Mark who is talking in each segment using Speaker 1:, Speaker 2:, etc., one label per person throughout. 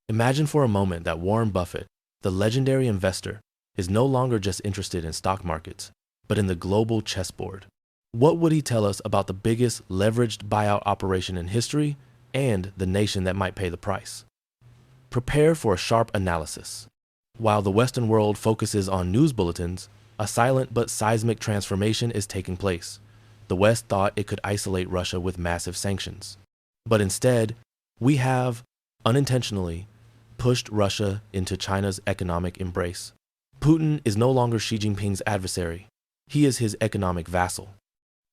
Speaker 1: Imagine for a moment that Warren Buffett, the legendary investor, is no longer just interested in stock markets, but in the global chessboard. What would he tell us about the biggest leveraged buyout operation in history and the nation that might pay the price? Prepare for a sharp analysis. While the Western world focuses on news bulletins, a silent but seismic transformation is taking place. The West thought it could isolate Russia with massive sanctions. But instead, we have, unintentionally, pushed Russia into China's economic embrace. Putin is no longer Xi Jinping's adversary. He is his economic vassal.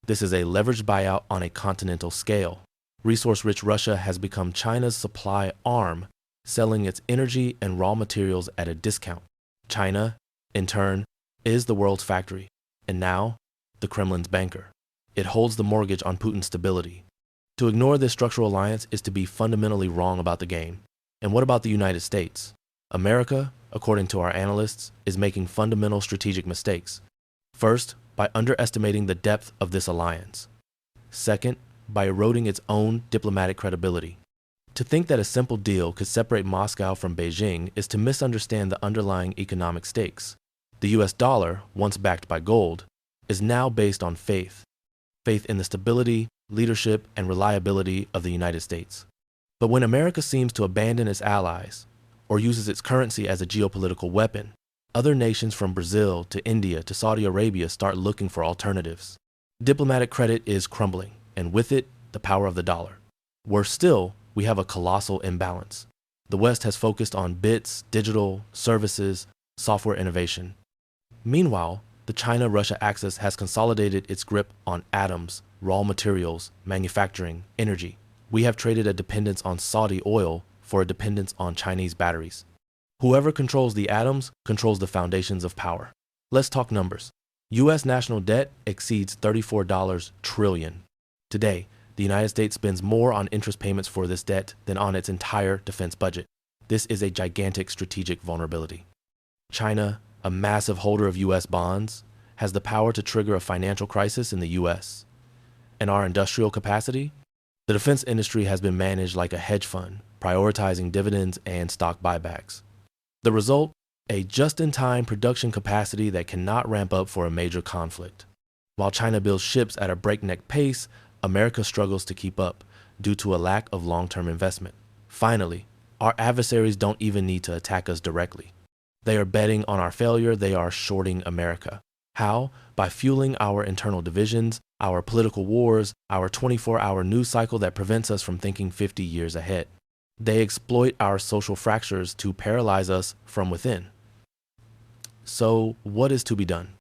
Speaker 1: This is a leveraged buyout on a continental scale. Resource-rich Russia has become China's supply arm, selling its energy and raw materials at a discount. China, in turn, is the world's factory, and now, the Kremlin's banker. It holds the mortgage on Putin's stability. To ignore this structural alliance is to be fundamentally wrong about the game. And what about the United States? America, according to our analysts, is making fundamental strategic mistakes. First, by underestimating the depth of this alliance. Second, by eroding its own diplomatic credibility. To think that a simple deal could separate Moscow from Beijing is to misunderstand the underlying economic stakes. The US dollar, once backed by gold, is now based on faith. Faith in the stability, leadership, and reliability of the United States. But when America seems to abandon its allies, or uses its currency as a geopolitical weapon, other nations from Brazil to India to Saudi Arabia start looking for alternatives. Diplomatic credit is crumbling, and with it, the power of the dollar. Worse still, we have a colossal imbalance. The West has focused on bits, digital, services, software innovation. Meanwhile, the China-Russia axis has consolidated its grip on atoms, raw materials, manufacturing, energy. We have traded a dependence on Saudi oil for a dependence on Chinese batteries. Whoever controls the atoms controls the foundations of power. Let's talk numbers. U.S. national debt exceeds $34 trillion. Today, the United States spends more on interest payments for this debt than on its entire defense budget. This is a gigantic strategic vulnerability. China, a massive holder of U.S. bonds, has the power to trigger a financial crisis in the U.S. And our industrial capacity? The defense industry has been managed like a hedge fund, prioritizing dividends and stock buybacks. The result? A just-in-time production capacity that cannot ramp up for a major conflict. While China builds ships at a breakneck pace, America struggles to keep up due to a lack of long-term investment. Finally, our adversaries don't even need to attack us directly. They are betting on our failure. They are shorting America. How? By fueling our internal divisions, our political wars, our 24-hour news cycle that prevents us from thinking 50 years ahead. They exploit our social fractures to paralyze us from within. So, what is to be done?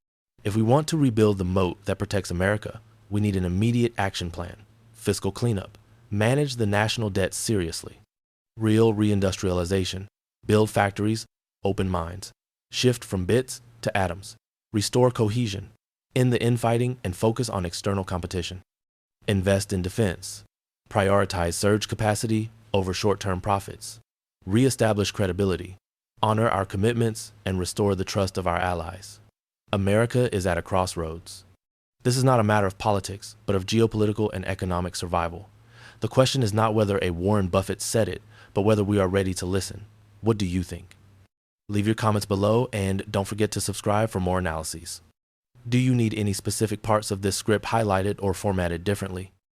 Speaker 1: If we want to rebuild the moat that protects America, we need an immediate action plan, fiscal cleanup, manage the national debt seriously, real reindustrialization, build factories, open minds, shift from bits to atoms, restore cohesion, end the infighting and focus on external competition, invest in defense, prioritize surge capacity over short-term profits, reestablish credibility, honor our commitments, and restore the trust of our allies. America is at a crossroads. This is not a matter of politics, but of geopolitical and economic survival. The question is not whether a Warren Buffett said it, but whether we are ready to listen. What do you think? Leave your comments below and don't forget to subscribe for more analyses. Do you need any specific parts of this script highlighted or formatted differently?